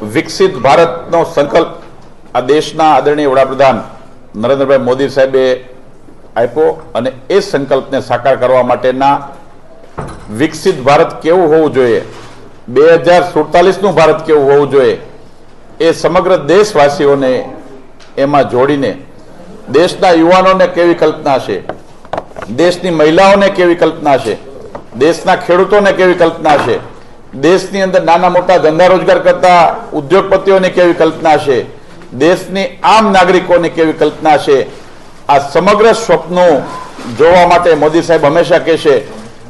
વિકસિત ભારતનો સંકલ્પ આ દેશના આદરણીય વડાપ્રધાન નરેન્દ્રભાઈ મોદી સાહેબે આપ્યો અને એ સંકલ્પને સાકાર કરવા માટેના વિકસિત ભારત કેવું હોવું જોઈએ, 2047નું ભારત કેવું હોવું જોઈએ, એ સમગ્ર દેશવાસીઓને એમાં જોડીને દેશના યુવાનોને કેવી કલ્પના છે, દેશની મહિલાઓને કેવી કલ્પના છે, દેશના ખેડૂતોને કેવી કલ્પના છે, દેશની અંદર નાના મોટા ધંધા રોજગાર કરતા ઉદ્યોગપતિઓની કેવી કલ્પના છે, દેશની આમ નાગરિકોની કેવી કલ્પના છે, આ સમગ્ર સ્વપ્નો જોવા માટે મોદી સાહેબ હંમેશા કહેશે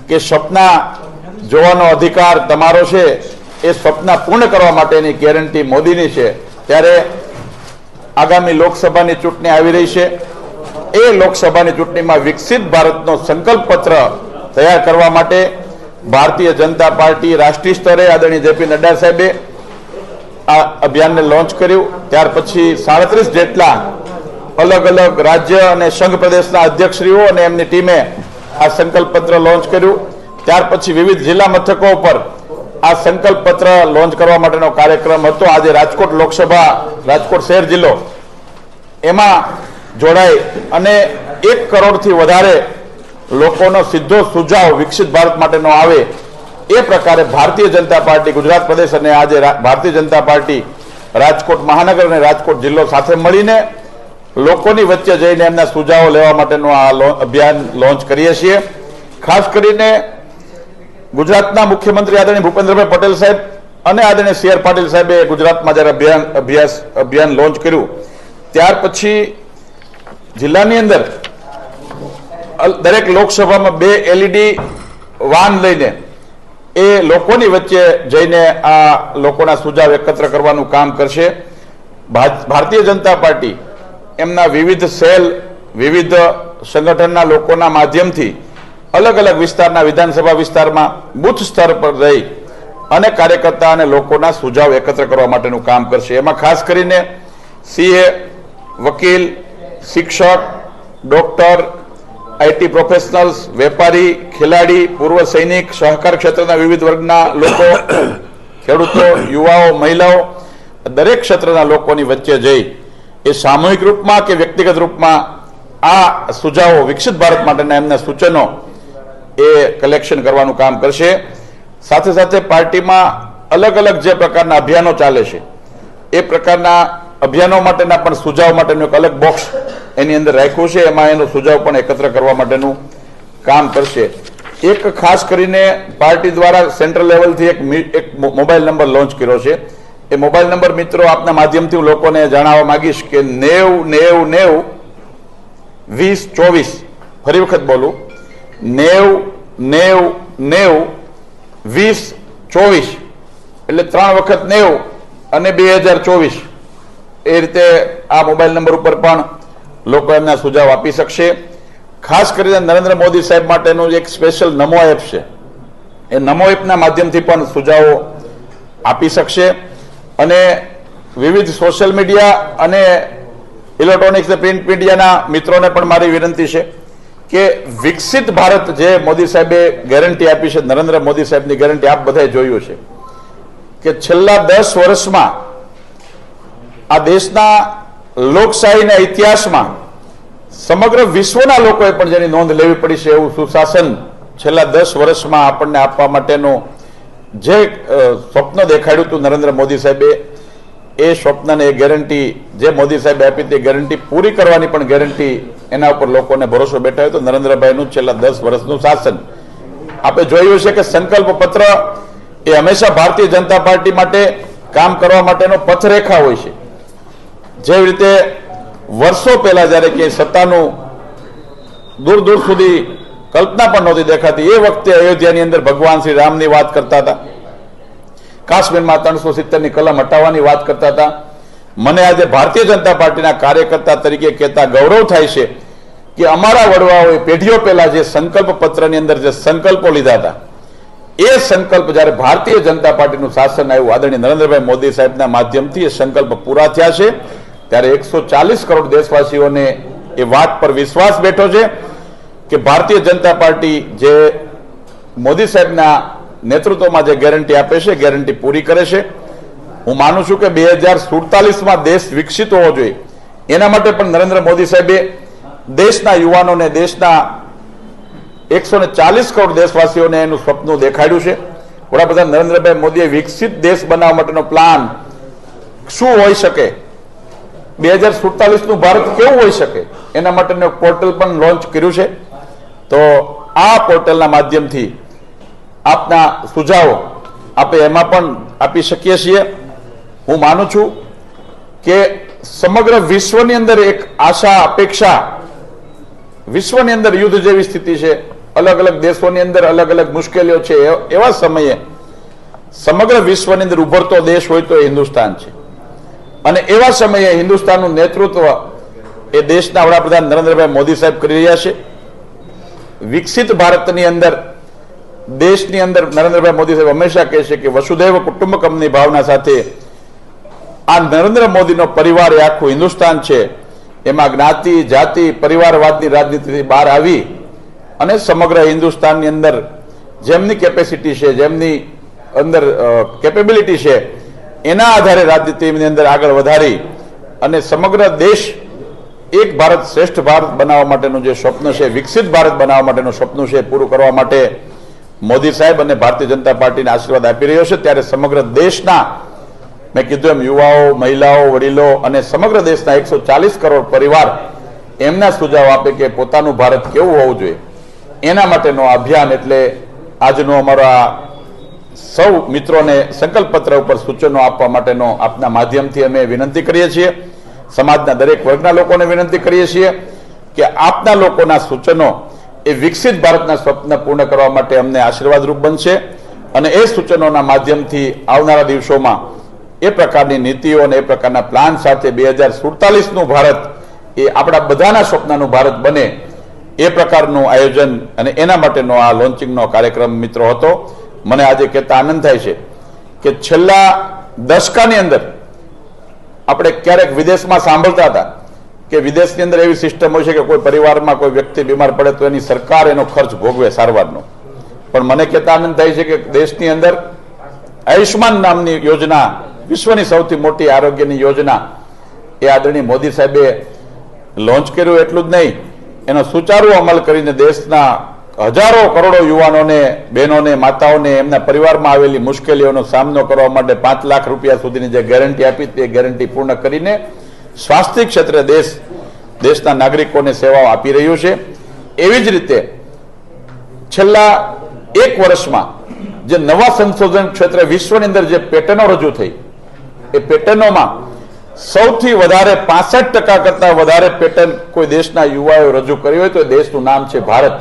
કે સપના જોવાનો અધિકાર તમારો છે, એ સપના પૂર્ણ કરવા માટેની ગેરંટી મોદીની છે। ત્યારે આગામી લોકસભાની ચૂંટણી આવી રહી છે, એ લોકસભાની ચૂંટણીમાં વિકસિત ભારતનો સંકલ્પ પત્ર તૈયાર કરવા માટે ભારતીય જનતા પાર્ટી રાષ્ટ્રીય સ્તરે આદરણીય જેપી નડ્ડા સાહેબે આ અભિયાનને લોન્ચ કર્યું। ત્યાર પછી 37 જેટલા અલગ અલગ રાજ્ય અને સંઘ પ્રદેશના અધ્યક્ષશ્રીઓ અને એમની ટીમે આ સંકલ્પ પત્ર લોન્ચ કર્યું। ત્યાર પછી વિવિધ જિલ્લા મથકો પર આ સંકલ્પ પત્ર લોન્ચ કરવા માટેનો કાર્યક્રમ હતો। આજે રાજકોટ લોકસભા, રાજકોટ શહેર જિલ્લો એમાં જોડાઈ અને 1 કરોડથી વધારે લોકોનો સીધો સુઝાવ વિકસિત ભારત માટેનો આવે એ પ્રકારે ભારતીય જનતા પાર્ટી ગુજરાત પ્રદેશ અને આજે ભારતીય જનતા પાર્ટી રાજકોટ મહાનગર અને રાજકોટ જિલ્લો સાથે મળીને લોકોની વચ્ચે જઈને એમના સુઝાવો લેવા માટેનું આ અભિયાન લોન્ચ કરીએ છીએ। ખાસ કરીને ગુજરાતના મુખ્યમંત્રી આદરણીય ભૂપેન્દ્રભાઈ પટેલ સાહેબ અને આદરણીય સી.આર. પાટીલ સાહેબે ગુજરાતમાં જ્યારે અભિયાન લોન્ચ કર્યું ત્યાર પછી જિલ્લાની અંદર દરેક લોકસભામાં 2 LED વાન લઈને એ લોકોની વચ્ચે જઈને આ લોકોના સુઝાવ એકત્ર કરવાનું કામ કરશે। ભારતીય જનતા પાર્ટી એમના વિવિધ સેલ, વિવિધ સંગઠનના લોકોના માધ્યમથી અલગ અલગ વિસ્તારના વિધાનસભા વિસ્તારમાં બુથ સ્તર પર રહી અને કાર્યકર્તા અને લોકોના સુઝાવ એકત્ર કરવા માટેનું કામ કરશે। એમાં ખાસ કરીને સીએ, વકીલ, શિક્ષક, ડોક્ટર, આઈટી પ્રોફેશનલ્સ, વેપારી, ખેલાડી, પૂર્વ સૈનિક, સહકાર ક્ષેત્રના વિવિધ વર્ગના લોકો, ખેડૂતો, યુવાઓ, મહિલાઓ, દરેક ક્ષેત્રના લોકોની વચ્ચે જઈ એ સામૂહિક રૂપમાં કે વ્યક્તિગત રૂપમાં આ સુઝાવો વિકસિત ભારત માટેના એમના સૂચનો એ કલેક્શન કરવાનું કામ કરશે। સાથે સાથે પાર્ટીમાં અલગ અલગ જે પ્રકારના અભિયાનો ચાલે છે એ પ્રકારના અભિયાનો માટેના પણ સુઝાવ માટેનું એક અલગ બોક્સ એની અંદર રાખ્યું છે, એમાં એનો સુઝાવ પણ એકત્ર કરવા માટેનું કામ કરશે। એક ખાસ કરીને પાર્ટી દ્વારા સેન્ટ્રલ લેવલથી એક મોબાઈલ નંબર લોન્ચ કર્યો છે। એ મોબાઈલ નંબર મિત્રો આપના માધ્યમથી હું લોકોને જણાવવા માંગીશ કે 9090902024। ફરી વખત બોલું, 9090902024 એટલે 3 વખત 90 અને 2024 એ રીતે આ મોબાઈલ નંબર ઉપર પણ લોકો એમના સુઝાવ આપી શકશે। ખાસ કરીને નરેન્દ્ર મોદી સાહેબ માટેનું એક સ્પેશિયલ નમો એપ છે, એ નમો એપના માધ્યમથી પણ સુઝાવો આપી શકશે। અને વિવિધ સોશિયલ મીડિયા અને ઇલેક્ટ્રોનિક્સ અને પ્રિન્ટ મીડિયાના મિત્રોને પણ મારી વિનંતી છે કે વિકસિત ભારત જે મોદી સાહેબે ગેરંટી આપી છે, નરેન્દ્ર મોદી સાહેબની ગેરંટી આપ બધાએ જોયું છે કે છેલ્લા 10 વર્ષમાં આ દેશના લોકશાહીના ઇતિહાસમાં સમગ્ર વિશ્વના લોકોએ પણ જેની નોંધ લેવી પડી છે એવું સુશાસન છેલ્લા 10 વર્ષમાં આપણને આપવા માટેનું જે સ્વપ્ન દેખાડ્યું હતું નરેન્દ્ર મોદી સાહેબે, એ સ્વપ્નને એ ગેરંટી જે મોદી સાહેબે આપી તે ગેરંટી પૂરી કરવાની પણ ગેરંટી એના ઉપર લોકોને ભરોસો બેઠાયો તો નરેન્દ્રભાઈનું છેલ્લા 10 વર્ષનું શાસન આપણે જોયું છે કે સંકલ્પ પત્ર એ હંમેશા ભારતીય જનતા પાર્ટી માટે કામ કરવા માટેનો પથરેખા હોય છે। જેવી રીતે વર્ષો પહેલા જ્યારે કે સત્તાનું દૂર દૂર સુધી કલ્પના પણ નહોતી દેખાતી એ વખતે અયોધ્યાની અંદર ભગવાન શ્રી રામની વાત કરતા હતા, કાશ્મીરમાં 370ની કલમ હટાવવાની વાત કરતા હતા। મને આજે ભારતીય જનતા પાર્ટીના કાર્યકર્તા તરીકે કહેતા ગૌરવ થાય છે કે અમારા વડવાઓએ પેઢીઓ પહેલા જે સંકલ્પ પત્રની અંદર જે સંકલ્પો લીધા હતા એ સંકલ્પ જ્યારે ભારતીય જનતા પાર્ટીનું શાસન આવ્યું આદરણીય નરેન્દ્રભાઈ મોદી સાહેબના માધ્યમથી એ સંકલ્પ પૂરા થયા છે। ત્યારે 140 કરોડ દેશવાસીઓને એ વાત પર વિશ્વાસ બેઠો છે કે ભારતીય જનતા પાર્ટી જે મોદી સાહેબના નેતૃત્વમાં જે ગેરંટી આપે છે ગેરંટી પૂરી કરે છે। હું માનું છું કે 2047માં દેશ વિકસિત હોવો જોઈએ. એના માટે પણ નરેન્દ્ર મોદી સાહેબે દેશના યુવાનોને, દેશના 140 કરોડ દેશવાસીઓને એનું સ્વપ્ન દેખાડ્યું છે. વડાપ્રધાન નરેન્દ્રભાઈ મોદીએ વિકસિત દેશ બનાવવા માટેનો પ્લાન શું હોઈ શકે, 2047નું ભારત કેવું હોઈ શકે, એના માટેનું પોર્ટલ પણ લોન્ચ કર્યું છે. તો આ પોર્ટલના માધ્યમથી આપના સુઝાવો આપણે એમાં પણ આપી શકીએ છીએ. હું માનું છું કે સમગ્ર વિશ્વની અંદર એક આશા, અપેક્ષા, વિશ્વની અંદર યુદ્ધ જેવી સ્થિતિ છે, અલગ અલગ દેશોની અંદર અલગ અલગ મુશ્કેલીઓ છે. એવા સમયે સમગ્ર વિશ્વની અંદર ઉભરતો દેશ હોય તો એ હિન્દુસ્તાન છે. અને એવા સમયે હિન્દુસ્તાનનું નેતૃત્વ એ દેશના વડાપ્રધાન નરેન્દ્રભાઈ મોદી સાહેબ કરી રહ્યા છે. વિકસિત ભારતની અંદર, દેશની અંદર નરેન્દ્રભાઈ મોદી સાહેબ હંમેશા કહે છે કે વસુધૈવ કુટુંબકમની ભાવના સાથે આ નરેન્દ્ર મોદીનો પરિવાર એ આખું હિન્દુસ્તાન છે. એમાં જ્ઞાતિ, જાતિ, પરિવારવાદની રાજનીતિથી બહાર આવી અને સમગ્ર હિન્દુસ્તાનની અંદર જેમની કેપેસિટી છે, જેમની અંદર કેપેબિલિટી છે, એના આધારે રાજનીતિની અંદર આગળ વધારી અને સમગ્ર દેશ એક ભારત શ્રેષ્ઠ ભારત બનાવવા માટેનું જે સ્વપ્ન છે, વિકસિત ભારત બનાવવા માટેનું સ્વપ્ન છે, પૂરું કરવા માટે મોદી સાહેબ અને ભારતીય જનતા પાર્ટીને આશીર્વાદ આપી રહ્યો છે. ત્યારે સમગ્ર દેશના, મેં કીધું એમ, યુવાઓ, મહિલાઓ, વડીલો અને સમગ્ર દેશના 140 કરોડ પરિવાર એમના સુઝાવ આપે કે પોતાનું ભારત કેવું હોવું જોઈએ, એના માટેનો અભિયાન. એટલે આજનો અમારા સૌ મિત્રોને સંકલ્પ પત્ર ઉપર સૂચનો આપવા માટેનો આપના માધ્યમથી અમે વિનંતી કરીએ છીએ. સમાજના દરેક વર્ગના લોકોને વિનંતી કરીએ છીએ કે આપના લોકોના સૂચનો એ વિકસિત ભારતના સ્વપ્ન પૂર્ણ કરવા માટે અમને આશીર્વાદરૂપ બનશે. અને એ સૂચનોના માધ્યમથી આવનારા દિવસોમાં એ પ્રકારની નીતિઓ અને એ પ્રકારના પ્લાન સાથે 2047નું ભારત એ આપણા બધાના સ્વપ્નનું ભારત બને, એ પ્રકારનું આયોજન અને એના માટેનો આ લોન્ચિંગનો કાર્યક્રમ મિત્રો હતો. મને આજે કહેતા આનંદ થાય છે કે છેલ્લા દશકાની અંદર આપણે ક્યારેક વિદેશમાં સાંભળતા હતા કે વિદેશની અંદર એવી સિસ્ટમ હોય છે કે કોઈ પરિવારમાં કોઈ વ્યક્તિ બીમાર પડે તો એની સરકાર એનો ખર્ચ ભોગવે સારવારનો. પણ મને કહેતા આનંદ થાય છે કે દેશની અંદર આયુષ્માન નામની યોજના, વિશ્વની સૌથી મોટી આરોગ્યની યોજના, એ આદરણીય મોદી સાહેબે લોન્ચ કર્યું. એટલું જ નહીં, એનો સુચારુ અમલ કરીને દેશના હજારો કરોડો યુવાનોને, બહેનોને, માતાઓને એમના પરિવારમાં આવેલી મુશ્કેલીઓનો સામનો કરવા માટે 5 લાખ રૂપિયા સુધીની જે ગેરંટી આપી તે ગેરંટી પૂર્ણ કરીને સ્વાસ્થ્ય ક્ષેત્રે દેશના નાગરિકોને સેવાઓ આપી રહ્યું છે. એવી જ રીતે છેલ્લા 1 વર્ષમાં જે નવા સંશોધન ક્ષેત્રે વિશ્વની અંદર જે પેટર્નો રજૂ થઈ, એ પેટર્નોમાં સૌથી વધારે 65% કરતા વધારે પેટર્ન કોઈ દેશના યુવાઓએ રજૂ કરી હોય તો એ દેશનું નામ છે ભારત.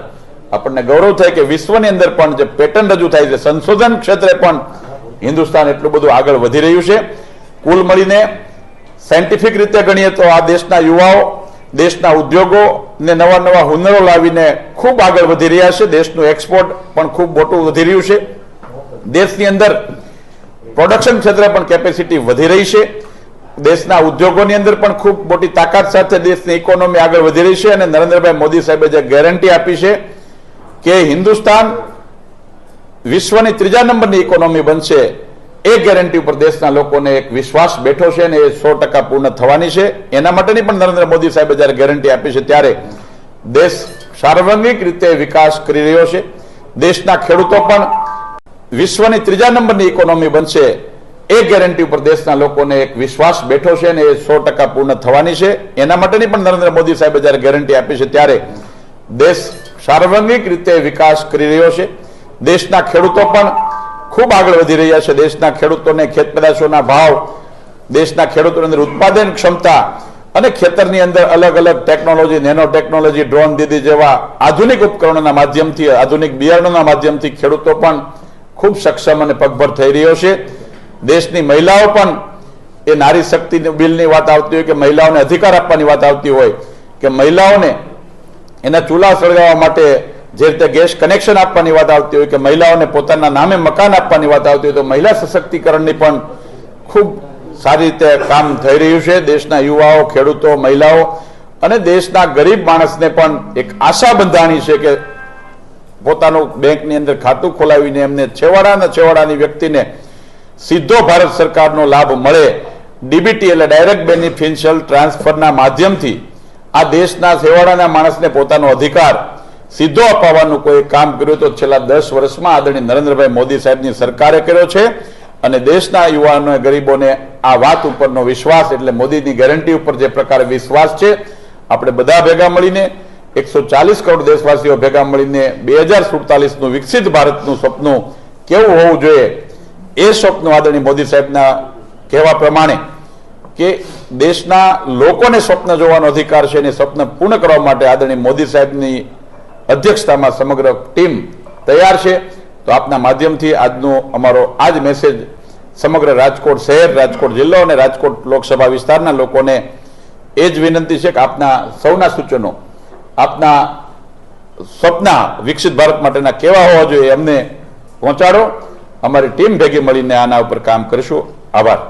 આપણને ગૌરવ થાય કે વિશ્વની અંદર પણ જે પેટર્ન રજૂ થાય છે, સંશોધન ક્ષેત્રે પણ હિન્દુસ્તાન એટલું બધું આગળ વધી રહ્યું છે. કુલ મળીને સાયન્ટિફિક રીતે ગણીએ તો આ દેશના યુવાઓ, દેશના ઉદ્યોગો ને નવા નવા હુનરો લાવીને ખૂબ આગળ વધી રહ્યા છે. દેશનું એક્સપોર્ટ પણ ખૂબ મોટું વધી રહ્યું છે. દેશની અંદર પ્રોડક્શન ક્ષેત્રે પણ કેપેસિટી વધી રહી છે. દેશના ઉદ્યોગોની અંદર પણ ખૂબ મોટી તાકાત સાથે દેશની ઇકોનોમી આગળ વધી રહી છે. અને નરેન્દ્રભાઈ મોદી સાહેબે જે ગેરંટી આપી છે કે હિન્દુસ્તાન વિશ્વની 3જા નંબરની ઇકોનોમી બનશે, એ ગેરંટી ઉપર દેશના લોકોને એક વિશ્વાસ બેઠો છે અને એ 100% પૂર્ણ થવાની છે. એના માટેની પણ નરેન્દ્ર મોદી સાહેબે જ્યારે ગેરંટી આપી છે ત્યારે દેશ સાર્વત્રિક રીતે વિકાસ કરી રહ્યો છે. દેશના ખેડૂતો પણ વિશ્વની 3જા નંબરની ઇકોનોમી બનશે, એ ગેરંટી ઉપર દેશના લોકોને એક વિશ્વાસ બેઠો છે અને એ 100% પૂર્ણ થવાની છે. એના માટેની પણ નરેન્દ્ર મોદી સાહેબે જ્યારે ગેરંટી આપી છે ત્યારે દેશ સાર્વત્રિક રીતે વિકાસ કરી રહ્યો છે. દેશના ખેડૂતો પણ ખૂબ આગળ વધી રહ્યા છે. દેશના ખેડૂતોને ખેત પેદાશોના ભાવ, દેશના ખેડૂતોની અંદર ઉત્પાદન ક્ષમતા અને ખેતરની અંદર અલગ અલગ ટેકનોલોજી, નેનો ટેકનોલોજી, ડ્રોન દીદી જેવા આધુનિક ઉપકરણોના માધ્યમથી, આધુનિક બિયારણોના માધ્યમથી ખેડૂતો પણ ખૂબ સક્ષમ અને પગભર થઈ રહ્યો છે. દેશની મહિલાઓ પણ, એ નારી શક્તિ બિલની વાત આવતી હોય કે મહિલાઓને અધિકાર આપવાની વાત આવતી હોય કે મહિલાઓને એના ચૂલા સળગાવવા માટે જે રીતે ગેસ કનેક્શન આપવાની વાત આવતી હોય કે મહિલાઓને પોતાના નામે મકાન આપવાની વાત આવતી હોય, તો મહિલા સશક્તિકરણની પણ ખૂબ સારી રીતે કામ થઈ રહ્યું છે. દેશના યુવાઓ, ખેડૂતો, મહિલાઓ અને દેશના ગરીબ માણસને પણ એક આશા બંધાણી છે કે પોતાનું બેંકની અંદર ખાતું ખોલાવીને એમને છેવાડાની વ્યક્તિને સીધો ભારત સરકારનો લાભ મળે, ડીબીટી એટલે ડાયરેક્ટ બેનિફિશિયલ ટ્રાન્સફરના માધ્યમથી આ દેશના છેવાડાના માણસને પોતાનો અધિકાર સીધો અપાવવાનું કોઈ કામ કર્યું તો છેલ્લા 10 વર્ષમાં આદરણીય નરેન્દ્રભાઈ મોદી સાહેબની સરકારે કર્યો છે. અને દેશના યુવાનો ગરીબોને આ વાત ઉપરનો વિશ્વાસ એટલે મોદીની ગેરંટી ઉપર જે પ્રકારે વિશ્વાસ છે, આપણે બધા ભેગા મળીને 140 કરોડ દેશવાસીઓ ભેગા મળીને 2047નું વિકસિત ભારતનું સપનું કેવું હોવું જોઈએ એ સ્વપ્ન આદરણીય મોદી સાહેબના કહેવા પ્રમાણે કે દેશના લોકોને સ્વપ્ન જોવાનો અધિકાર છે અને સ્વપ્ન પૂર્ણ કરવા માટે આદરણીય મોદી સાહેબની અધ્યક્ષતામાં સમગ્ર ટીમ તૈયાર છે. તો આપના માધ્યમથી આજનો અમારો આ જ મેસેજ સમગ્ર રાજકોટ શહેર, રાજકોટ જિલ્લો અને રાજકોટ લોકસભા વિસ્તારના લોકોને એ જ વિનંતી છે કે આપના સૌના સૂચનો, આપના સપના વિકસિત ભારત માટેના કેવા હોવા જોઈએ અમને પહોંચાડો. અમારી ટીમ ભેગી મળીને આના ઉપર કામ કરીશું. આભાર.